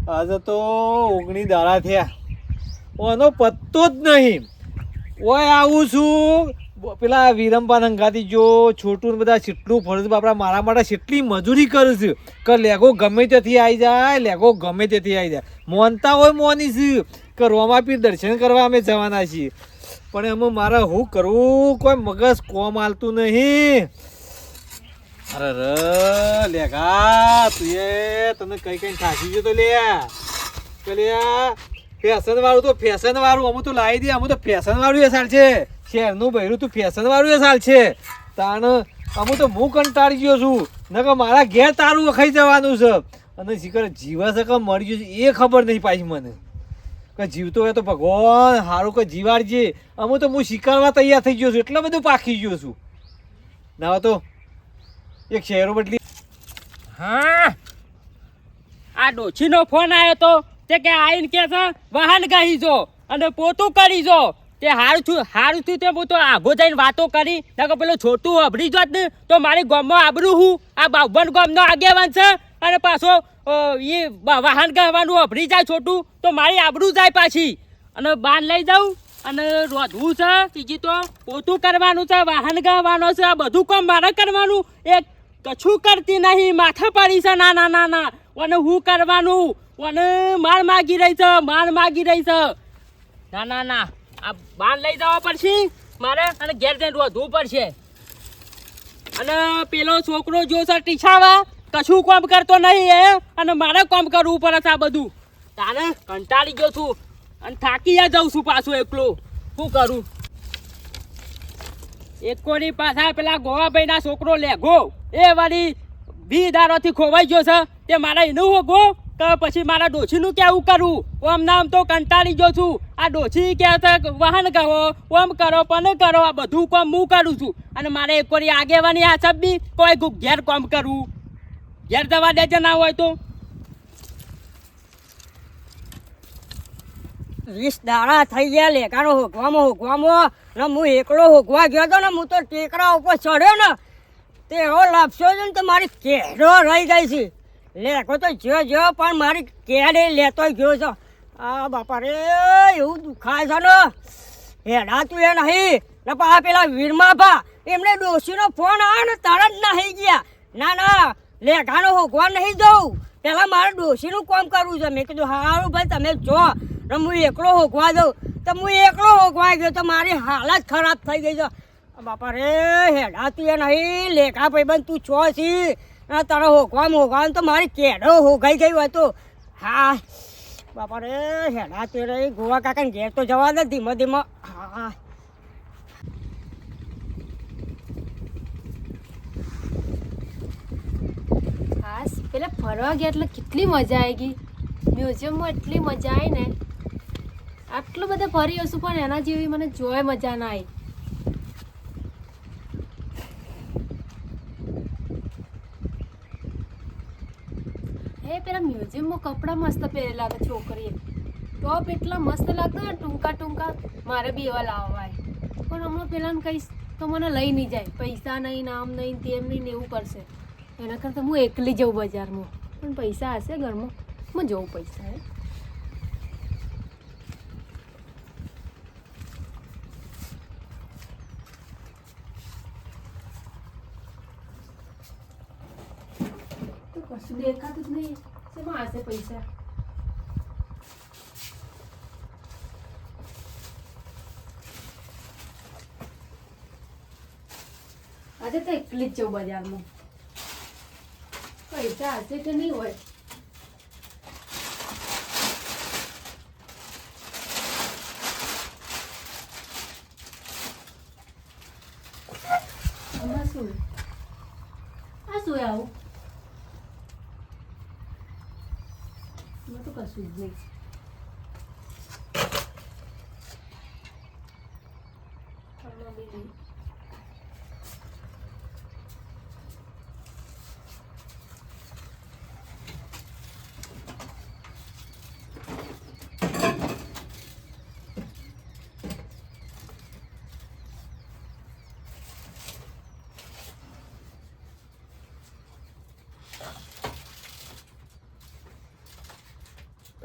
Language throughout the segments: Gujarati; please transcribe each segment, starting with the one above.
આજે તો 19 દાડા થયા, ઓનો પત્તો જ નહીં. ઓય આવું છું, પેલા વિરમપા નંગાતી જો છોટું ને બધા કેટલું ફરજ બાપડા મારા માટે કેટલી મજૂરી કરું છું કે લેગો ગમે ત્યાંથી આવી જાય, લેગો ગમે ત્યાંથી આવી જાય. મોનતા હોય મોનીશ કે રોમાપીર દર્શન કરવા અમે જવાના છીએ, પણ એમાં મારે શું કરવું, કોઈ મગજ કોમ હાલતું નહીં. અરે ર લેગા તું એ તને કઈ કઈ થાકી ગયો તો લે ફેશન વાળું તો ફેશન વાળું અમુક તો લાવી દે, અમુક તો ફેશન વાળું એ સાલ છે. શહેરનું બહેરું તું ફેશન વાળું એ સાલ છે તાણ. અમુક તો હું કંટાળી ગયો છું, ન કે મારા ઘેર તારું વખાઈ જવાનું છે. અને શીખર જીવા છે કે મરી ગયું છે એ ખબર નહીં પાછી મને, કે જીવતો હોય તો ભગવાન સારું કે જીવાડજે. અમુક તો હું શીખવા તૈયાર થઈ ગયો છું, એટલે બધું પાકી ગયો છું. ના તો એક શહેરો બદલી. હા, આ ડોશીનો ફોન આવ્યો તો તે કે આઈને કે છે વાહન ગાહી જો અને પોતું કરી જો. તે હારું થયું તે હું તો આગો જઈને વાતો કરી, ના કે પેલો છોટું અભરી જોત ને તો મારી ગામમાં આબરું હું આ બાવન ગામનો આગેવાન છે અને પાછો એ વાહન ગાવાનું અભરી જાય છોટું તો મારી આબરું જાય પાછી. અને બાર લઈ જાઉં અને રોધવું છે, બીજી તો પોતું કરવાનું છે, વાહન ગાવાનો છે, આ બધું કામ મારે કરવાનું. એક કશું કરતી નહીં, માથા પાડી છે. ના ના ના ના, અને હું કરવાનું, અને માર માગી રહી છે, માર માગી રહી છે. ના ના ના, આ બાર લઈ જવા પડશે મારે અને ઘેર જઈને રોધવું પડશે. અને પેલો છોકરો જો છે ટીછાવા, કશું કામ કરતો નહીં એ, અને મારે કામ કરવું પડે છે આ બધું. તાને કંટાળી ગયો છું અને થાકી જાઉં છું પાછું એકલો. શું કરું? એકોની પાછા પેલા ગોવાભાઈના છોકરો લેગો એ વાળી 20 દારોથી ખોવાઈ ગયો છે. તે મારા એનું હોગો કે પછી મારા ડોશીનું કેવું કરવું? ઓમ નામ તો કંટાળી ગયો છું. આ ડોશી કહે છે વાહન કહો, ઓમ કરો પણ કરો, આ બધું કામ હું કરું છું. અને મારે એકોની આગેવાની આ બી કોઈ ઘેર કામ કરવું, ઘેર જવા દે છે ના હોય તો. 20 દાડા થઈ ગયા લેકાનો હોગવામાં ને હું એકલો હોગવા ગયો હતો ને, હું તો ટેકરા ઉપર ચડ્યો ને તે એવો લાપસ્યો છે ને તો મારી કેડો રહી ગઈ છે. લેકો તો જ્યો પણ મારી કેડે લેતો ગયો છે. આ બાપા રે એવું દુખાય છે ને, હેડાતું એ નહીં ને. પા પેલા વીરમાભા એમને ડોશીનો ફોન આવ્યો ને તરત નહીં ગયા. ના ના, લેકાનો હોગવા નહીં જવું, પેલા મારે ડોશીનું કામ કરવું છે. મેં કીધું સારું ભાઈ તમે જો ને હું એકલો હોગવા દઉં. તો હું એકલો હોગવા ગયો તો મારી હાલત ખરાબ થઈ ગઈ છે. બાપા રે હેડાતું એ નહીં, લેખા ભાઈબંધ તું છો છી તારે હોગવામાં તો મારી કેડો હોગાઈ ગઈ હોય તો. હા બાપા રે હેડાતું એ નહીં, ગોવા કાકાને ઘેર તો જવા દે ધીમે ધીમે. હા ખાસ પેલા ફરવા ગયા એટલે કેટલી મજા આવી ગઈ. મ્યુઝિયમમાં એટલી મજા આવી ને, આટલું બધું ફરી હશું પણ એના જેવી મને જોઈ મજા ના આવી. હે પેલા મ્યુઝિયમમાં કપડાં મસ્ત પહેરેલા હતા છોકરીએ, ટોપ એટલા મસ્ત લાગતા ને ટૂંકા. મારે બી એવા લાવવા, પણ હમણાં પેલાને કહીશ તો મને લઈ નહીં જાય. પૈસા નહીં, નામ નહીં, તેમ નહીં, એવું કરશે. એના કરતાં હું એકલી જઉં બજારમાં, પણ પૈસા હશે ઘરમાં, હું જઉં પૈસા. હે તો કશું દેખાતું જ નહીં, શેમાં હશે પૈસા? આજે તો એકલી જ જઉં બજારમાં, પૈસા હશે કે નહીં હોય. આમાં શું આવું? એમાં તો કશું જ નહીં. આમાં બી નહીં.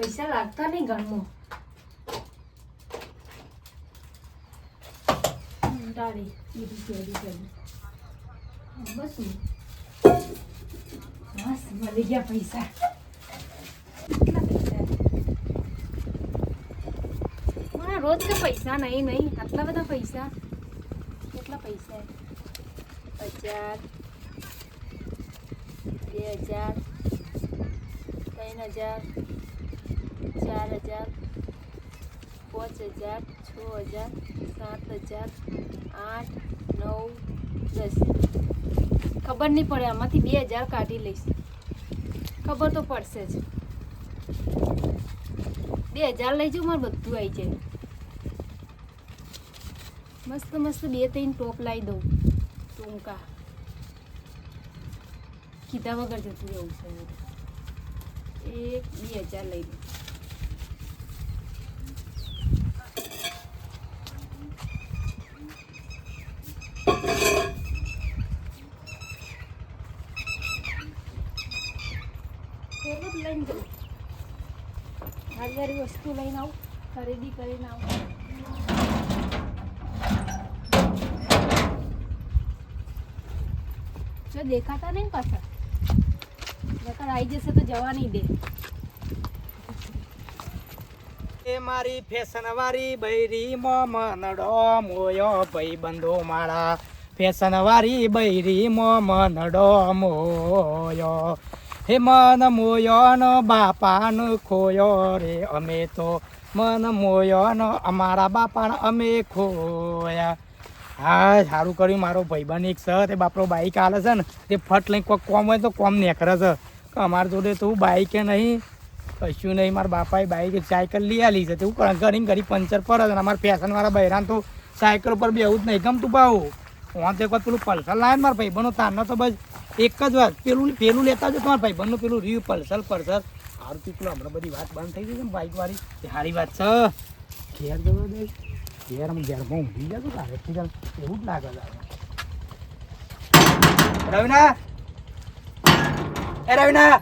પૈસા લાગતા નહીં ઘરમાં. ડાળી બીજી ચોરી કરી. બસ ને. બસ મળી ગયા પૈસા. કેટલા પૈસા? મારા રોજ તો પૈસા નહીં આટલા બધા પૈસા. કેટલા પૈસા? 1000, 2000, 3000, 4000, 5000, 6000, 7000, 8, 9, 10. ખબર નહીં પડે, આમાંથી 2000 કાઢી લઈશ. ખબર તો પડશે જ. 2000 લઈ જાઉં, મારે બધું આવી જાય. મસ્ત મસ્ત 2-3 ટોપ લાવી દઉં. ટૂંકા કીધા વગર જતું રહેવું છે. 1-2000 લઈ દઉં. પેલું જ લઈને જવું. હારી વસ્તુ લઈને આવું, ખરીદી કરીને આવું. જો દેખાતા નહીં પાછા, નકર આવી જશે તો જવા નહીં દે. એ મારી ફેશન વાળી બૈરી મનડો મોયો ભાઈ બંધો મારા. ફેશન વાળી બૈરી મનડો મોયો. હે મન મોયો ન બાપા ન ખોયો રે અમે તો. મન મોયો ન અમારા બાપા અમે ખોયા. હા સારું કર્યું, મારો ભાઈબંધ એક છે તે બાપરો બાઈક આલે છે ને તે ફટ લઈને કોઈ કોમ હોય તો કોમ નીકળે છે. કે અમારા જોડે તો બાઈકે નહીં, કશું નહીં. મારા બાપાએ બાઈક સાયકલ લઈ આલી છે, તેવું ઘણી ઘડી પંચર પર જ. અમારા ફેશનવાળા બહેરાન તો સાયકલ પર બી એવું જ નહીં ગમતું ભાવ. હું તો એક વખત પેલું પલ્સર લાવે ને મારા ભાઈબંધનો તારનો તો બસ એક જ વાત, પેલું લેતા જ તમારા ભાઈબંધનું પેલું રહ્યું પલ્સર. સારું પેલું હમણાં બધી વાત બંધ થઈ ગઈ છે ને બાઈકવાળી, એ સારી વાત છે. ઘેર જવા દે, ઘેરમાં ઊંઘી જાય તો તારે એવું જ લાગે છે. રવિના, એ રવિના,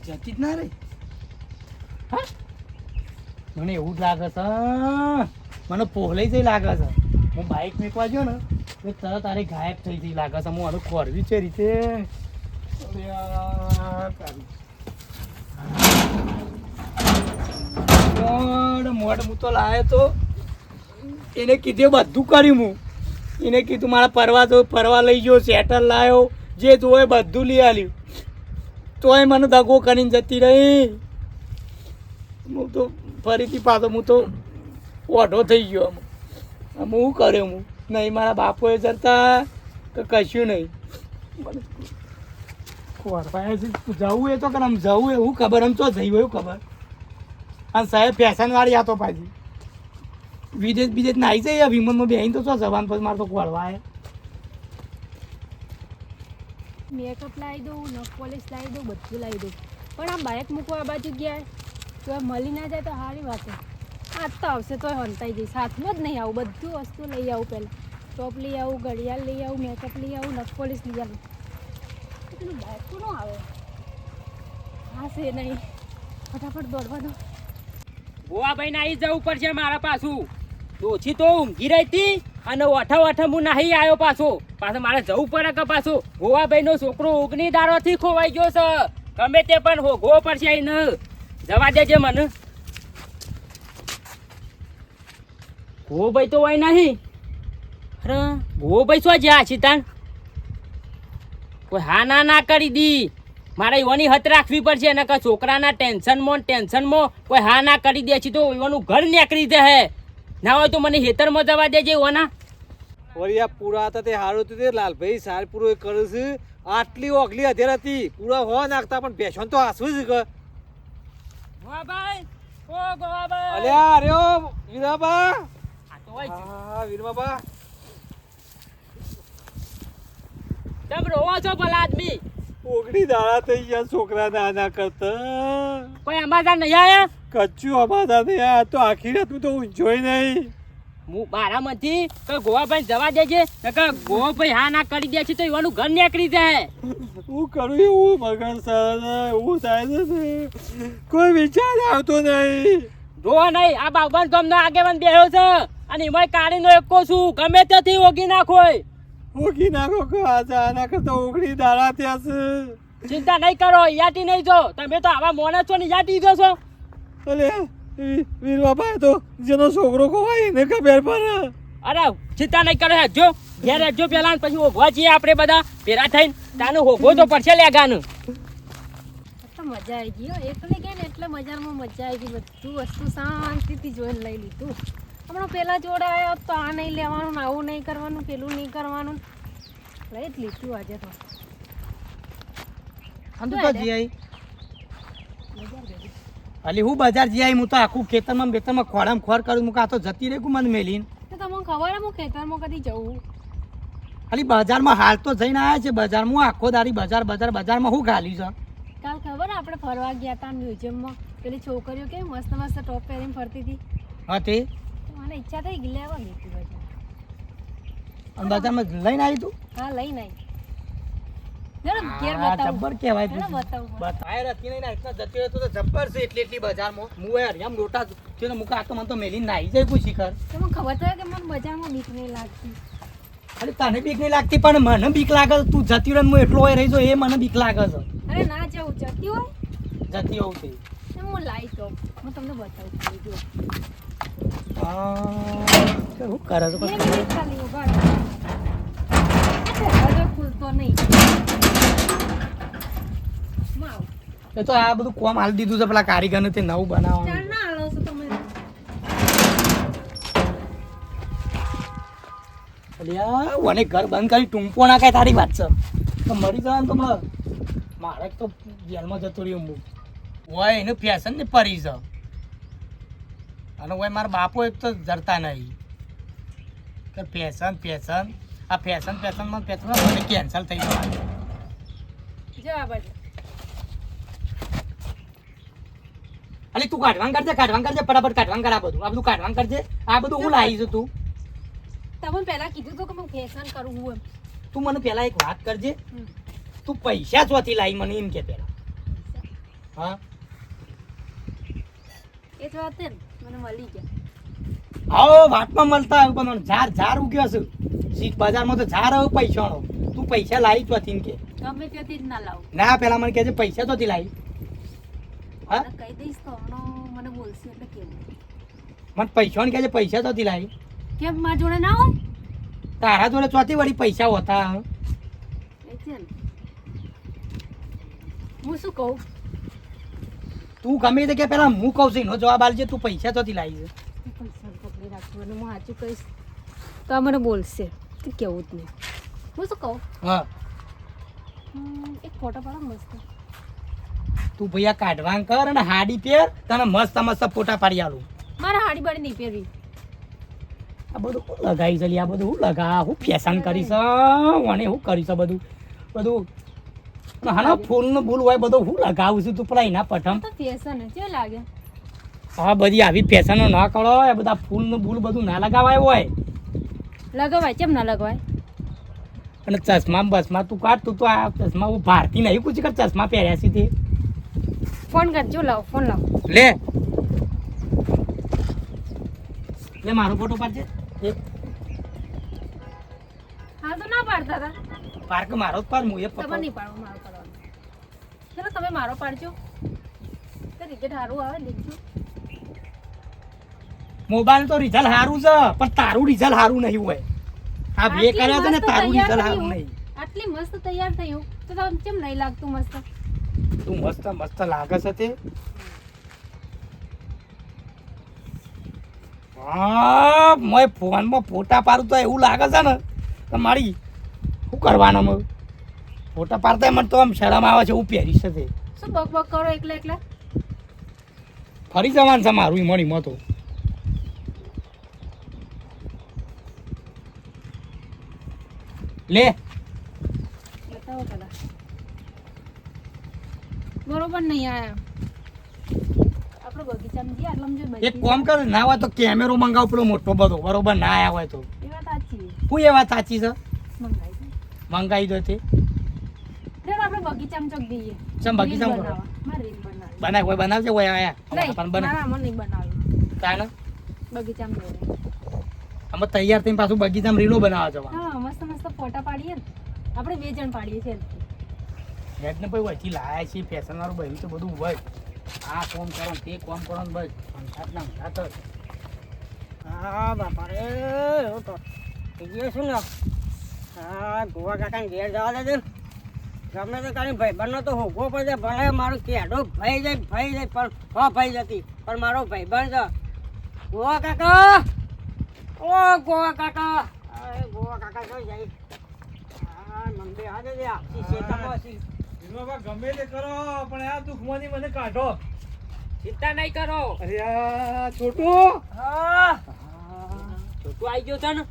જતી જ ના રે. હા મને એવું જ લાગે છે, મને પોહલાઈ જઈ લાગે છે. હું બાઈક મેકવા ગયો ને તો તરત તારે ગાયબ થઈ જઈ લાગે છે. હું આનું ખોરવી છે રીતે મોડ હું તો લાવ્યો તો એને કીધું બધું કર્યું. હું એને કીધું મારા પરવા લઈ ગયો, સેટર લાવ્યો, જે જોવે બધું લઈ આવ્યું. તોય મને દગો કરીને જતી રહી. હું તો ફરીથી પાછો હું તો ઓઢો થઈ ગયો. હું શું કર્યો? હું નહીં મારા બાપોએ જતા તો કશું નહીં. જવું એ તો કે આમ જવું એવું ખબર, આમ ચો જઈ એવું ખબર. અને સાહેબ ફેશનવાળી આ તો પાછી વિદેશ નાઈ જાય વિમાનમાં બેહીને તો શું જવાનું પછી મારે તો ખોલવા. મેકઅપ લાવી દઉં, નખ પોલિશ લાવી દઉં, બધું લાવી દઉં. પણ આ બાઇક મૂકવા આ બાજુ ગયા તો મળી ના જાય તો સારી વાત છે. આજ તો આવશે તો હંતાઈ જઈશ. હાથમાં જ નહીં આવું, બધું વસ્તુ લઈ આવું. પહેલાં ટોપ લઈ આવું, ઘડિયાળ લઈ આવું, મેકઅપ લઈ આવું, નખ પોલિશ લઈ આવું. પેલું બાઇક તો ન આવે. હા છે નહીં, ફટાફટ દોડવા દો. ગોવા ભાઈને આવી જવું પડશે મારા પાછું. ઓછી તો ઊંઘી રહી હતી અને ઓઠા હું નહીં આવ્યો પાછો મારે જવું પડે કે પાછું. ગોવા ભાઈનો છોકરો ઓગણી દારોથી ખોવાઈ ગયો છે. ગમે તે પણ હોગવો પડશે એને. જવા દેજે મને. ગો ભાઈ તો હોય નહીં. અરે ગો ભાઈ શું જ્યાં સીતાન કોઈ હા ના કરી દી. મારે એવાની હત રાખવી પડશે ને કે છોકરાના ટેન્શનમાં કોઈ હા ના કરી દે છે તો એવાનું ઘર નીકળી જાય. ના હોય તો મને ખેતરમાં જવા દેજે એવાના. વળી આ પૂરા હતા તે સારું હતું તે લાલભાઈ સાર પૂરો કર્યું છે. આટલી ઓગલી અધેર હતી, પૂરા હો નાખતા પણ ભેસણ તો હાસવું જ કે. ગોવાભાઈ, ઓ ગોવાભાઈ, અલ્યા અરે વીરાબા આ તો હોય છે. હા વીરબાબા તમે રોવો છો ભલા આદમી ઓગણી દાડા થઈ ગયા છોકરા નાના કરતા કોઈ અમારા નહીં આયા કચ્ચું અમારા ને આ તો આખી રાત હું તો ઊંઝોય નહીં હું બારામાંથી તો ગોવાભાઈ જવા દેજે નકર ગોવાભાઈ હા ના કરી દે છે તો એવાનું ઘર નીકળી જાય હું કરું એવું મગન સર એવું થાય છે કોઈ વિચાર આવતો નહીં રોવા નહીં આ બાગવાન ગામનો આગેવાન બેહ્યો છે અને એમાં કાળીનો એકો છું ગમે ત્યાંથી ઓગી નાખોય ઓગી નાખો કે આના કરતા ઓગણી દાડા થયા છે ચિંતા નહીં કરો યાટી નહીં જો તમે તો આવા મોણા છો ને યાટી જો છો અલે વીરબાબા તો જેનો છોકરો ખવાય એને ખબર પડે અરે ચિંતા નહીં કરો હેજો ઘેર હેજો પેલા ને પછી ઓગવા જઈએ આપણે બધા ભેરા થઈને તાનું હોગો તો પડશે લેગાનું તો મજા આવી ગઈ હો. એકલી ગઈ ને એટલે મજામાં મજા આવી ગઈ. બધું વસ્તુ શાંતિથી જોઈને લઈ લીધું. હમણાં પેલા જોડે આવ્યો તો આ નહીં લેવાનું ને આવું નહીં કરવાનું પેલું નહીં કરવાનું લઈ જ લીધું આજે તો આમ તો જી આવી અલી હું બજાર જી આવી હું તો આખું ખેતરમાં બેતરમાં ખોડામાં ખોર કરું મુકા તો જતી રહી મને મેલીને તો તમને ખબર હું ખેતરમાં કદી જવું અલી બજારમાં હાલ તો જઈને આવ્યા છે બજારમાં આખો દાડી બજારમાં હું ગાલ્યું છે કાલ ખબર આપણે ફરવા ગયા હતા મ્યુઝિયમમાં પેલી છોકરીઓ કેવી મસ્ત મસ્ત ટોપ પહેરીને ફરતી હતી હા તે તો મને ઈચ્છા થઈ ગઈ લેવા ગઈ હતી બજાર. અને બજારમાં લઈને આવી તું હા લઈને આવી જરા ઘેર હા, બતાવું જબ્બર કહેવાય જરા તું. બતાવું બતાય હતી નહીં ને એટલા જતી રહેતો તો જબ્બર છે એટલી બજારમાં હું એ હરિયામ લોટા છે ને મુકા આ તો મને તો મેલીને નાહી જાય કોઈ શિખર તમને ખબર છે કે મને બજારમાં બીક નહીં લાગતી અરે તને બીક નહીં લાગતી પણ મને બીક લાગે છે. તું જતી રહે ને હું એટલો હોય રહી જો એ મને બીક લાગે છે અરે ના જવું જતી હોય જતી હોઉં તે તો હું લાવી તો હું તમને બતાવું ખાલી જો શું કરે છે બે મિનિટ ખાલી ઉભા રહો. દરવાજો ખુલતો નહીં હું આવું. એ તો આ બધું કોમ હાલ દીધું છે પેલા કારીગરને તે નવું બનાવવાનું ચાલ ના હાલો છો તમે અલ્યા મને ઘર બંધ કરી ટૂંપો ના કાંઈ તારી વાત છે તો મરી જવાનું તો મારે તો જેલમાં જતો રહ્યો હું હોય એનું ફેશન ને પરી છે અને હોય મારા બાપો એક તો જરતા નહીં કે ફેશન આ ફેશનમાં મને કેન્સલ થઈ જવાનું જો આ બાજુ અલી તું કાઢવાન કરજે ફટાફટ કાઢવાન કર આ બધું કાઢવાન કરજે આ બધું હું લાવી છું તું તમે પહેલા કીધું હતું કે હું ફેશન કરું હું એમ તું મને પેલા એક વાત કરજે હમ. તું પૈસા ચોથી લાવી મને એમ કે પેલા હા એ જ વાત છે ને મને મળી ગયા આવો વાતમાં મળતા આવ્યું પણ મને ઝાર ઉગ્યો છે સીટ બજારમાં તો ઝાર આવ્યો પૈસાનો તું પૈસા લાવી ચોથી કે ગમે ત્યાંથી જ ના લાવું ના પેલા મને કહેજે પૈસા ચોથી લાવી હા મને કહી દઈશ તો હમણાં મને બોલશે એટલે કેવું મને પૈસાને કહેજે પૈસા ચોથી લાવી કેમ મારા જોડે ના હોય તારા જોડે ચોથી વળી પૈસા હોતા એ છે ને હું શું કહું તું ગમે તે કે પેલા હું કહું છું એનો જવાબ આલજે તું પૈસા ચોથી લાવી છે પૈસા પકડી રાખજો અને હું સાચું કહીશ તો આ મને બોલશે તે કેવું જ નહીં હું શું કહું હા એક ફોટો પાડો મસ્ત તું ભૈયા કાઢવાન કર અને હાડી પહેર તને મસ્ત ફોટા પાડી આલું મારે હાડી બાડી નહીં પહેરવી આ બધું હું લગાવી છે લી? આ બધું હું લગા હું ફેશન કરીશ મને હું કરીશ બધું હા ફૂલનું ભૂલ હોય બધું હું લગાવું છું તું પેલા એના પઠમ તો ફેશન છે લાગે હા બધી આવી ફેશનો ના કરો એ બધા ફૂલનું ભૂલ બધું ના લગાવાય હોય લગાવાય કેમ ના લગાવાય અને ચશ્મા બસમાં તું કાઢ તું તો આ ચશ્મા હું ભારતી નહીં પૂછી કર ચશ્મા પહેર્યા છે તે ફોન કરજો લાવો ફોન લાવો લે લે મારો ફોટો પાડજે એક હા તો ના પાડતા હતા પાર્ક મારો જ પાડ હું એ તમે નહીં પાડો મારો પાડવાનો ચલો તમે મારો પાડજો તો રિઝલ્ટ સારું આવે દેખજો મોબાઈલ તો રિઝલ્ટ સારું છે પણ તારું રિઝલ્ટ સારું નહીં હોય આ બે કર્યા છે ને તારું રિઝલ્ટ સારું નહીં આટલી મસ્ત તૈયાર થયું તો તમને કેમ નહીં લાગતું મસ્ત તું મસ્ત લાગે છે તે હા મેં ફોનમાં ફોટા પાડું તો એવું લાગે છે ને કે મારી શું કરવાનું અમે ફોટા પાડતા મને તો આમ શરમ આવે છે હું પહેરી છે તે શું બક બક કરો એકલા એકલા ફરી જવાનું છે મારું ઈમો તો લે બતાવો પેલા બરોબર નહીં આયા આપણો બગીચામાં જઈએ આટલામાં જો એક કામ કર ના હોય તો કેમેરો મંગાવ પેલો મોટો બધો બરોબર ના આયા હોય તો એ વાત સાચી હું એ વાત સાચી છે મંગાઈ દે મંગાવી દો તે ચાલો આપણે બગીચામાં ચોક જઈએ ચમ બગીચામાં રીલ કરો? બનાવવા. મારે રીલ બનાવવી. બનાવ કોઈ બનાવજે હોય આયા નહીં, પણ બને મારા આમાં નહીં બનાવવી. કાને બગીચામાં જઈએ. અમે તૈયાર થઈને પાછું બગીચામાં રીલો બનાવવા જવા હા મસ્ત મસ્ત ફોટા પાડીએ ને આપણે 2 જણ પાડીએ છીએ હેડ ને ભાઈ વચ્ચે લાયા છે ફેશન વાળું બહેરી તો બધું હોય આ કોમ કરો ને તે કોમ કરો ને બસ અંધાત ના અંધાત જ. હા બાપા રે હું તો થઈ ગયો છું ને હા ગોવા કાકાને ઘેર જવા દેજે ગમે તે કરીને ભાઈબંધનો તો હોગવો પડે ભલે મારું કેડો ભાઈ જાય પણ ભાઈ જતી પણ મારો ભાઈબંધ છે ગોવા કાકા ઓ ગોવા કાકા અરે ગોવા કાકા જોઈ જાય હા મંદિર આ દેજે આપતી શેતામાં હશી વિરમા ગમે તે કરો પણ આ દુઃખમાંથી મને કાઢો. ચિંતા નહીં કરો. અરે આ છોટું હા છોટું આવી ગયો છે ને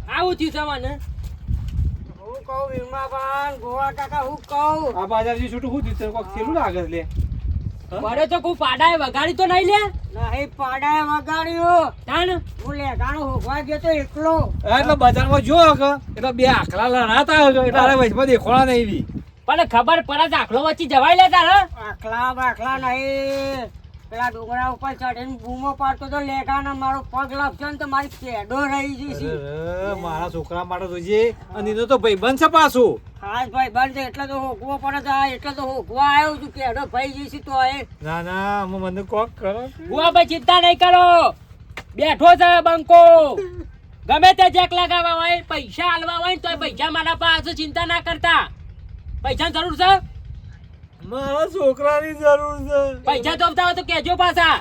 આવું થયું છે મને હું કહું વીરમાભાઈ ગોવા કાકા હું કહું આ બાજારજી છોટું શું થયું? કોક થયેલું લાગે છે લે. બરે તો કોઈ પાડાએ વગાડી તો નહીં લે નહીં પાડાએ વગાડ્યું તાન હું લેગાણું હોગવા ગયો તો એકલો એટલે બજારમાં જો હકે એટલે બે આખલા લડાતા હકે એટલે અરે વચમાં દેખોણા નહીં બી. પણ ખબર પડે દાખલો વચ્ચે જવાય લે તારે આખલા બાખલા નહીં પેલા ડુંગરા ઉપર ચડીને બૂમો પાડતો તો લેગાના મારો પગ લાગશે ને તો મારી કેડો રહી જશે અરે, મારા છોકરા માટે જોજે અને એનો તો ભાઈબંધ છે પાછો. ખાસ ભાઈ બંધ એટલે તો હોગવો પડે છે એટલે તો હોગવા આવ્યો છું કેડો ભાઈ જઈશ તો એ ના ના અમે મને કોક કરો. બુઆ ભાઈ ચિંતા નહીં કરો બેઠો છે બંકો ગમે તે જેક લગાવવા હોય પૈસા આલવા હોય તો પૈસા મારા પાસે ચિંતા ના કરતા પૈસાની જરૂર છે મારા છોકરાની જરૂર છે. પૈસા તો આપતા હોય તો કેજો પાછા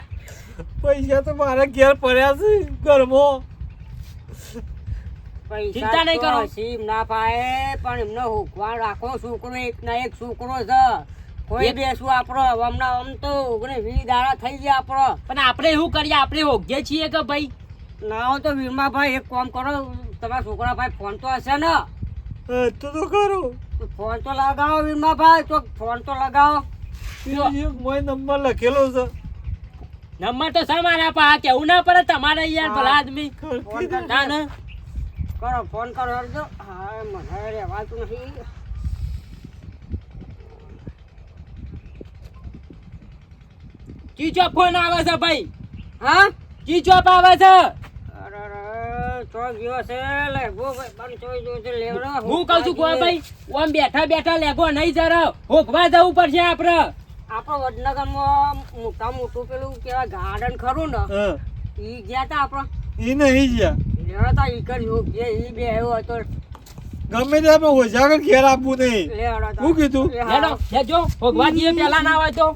પૈસા તો મારા ઘેર પડ્યા છે ઘરમાં. ચિંતા નહીં કરો. સીમ ના પાય પણ એમને હોગવા રાખો છોકરો એક ના એક છોકરો છે કોઈ એક- બેસવું આપણો હમણાં આમ તો 19-20 દાડા થઈ ગયા આપણો પણ આપણે એવું કરીએ આપણે હોગીએ છીએ કે ભાઈ ના હોય તો વીરમાભાઈ એક કામ કરો તમારા છોકરા ભાઈ ફોન તો હશે ને તો ખરું. તો ફોન તો લગાવો વીરમાભાઈ તો ફોન તો લગાવો મોય નંબર લખેલો છે. નંબર તો છે મારા પા કેવું ના પડે તમારે યાર ભલા આદમી ફોન કર ના ને કરો ફોન કરો હરજો હા મને રહેવાતું નથી ચીચો ફોન આવે છે ભાઈ હા ચીચો આવે છે અરે ચો ગયો છે લેગો ભાઈ પણ ચોઈ ગયો છે લેવડો હું કહું છું કોઈ ભાઈ ઓમ બેઠા બેઠા લેગો નહીં જરા હોકવા જવું પડશે આપણે આપણો વડનગરમાં મોટા મોટું પેલું કેવા ગાર્ડન ખરું ને હા ઈ ગયા તા આપણો એ નહીં જ્યાં લેવડો તા ઈ કર્યો જે ઈ બે આવ્યો હતો ગમે તે આપણે ઓછા ઘેર આપવું નહીં. લેવડો તા શું કીધું? એ હા. લેજો હોકવા જઈએ પેલા ના હોય તો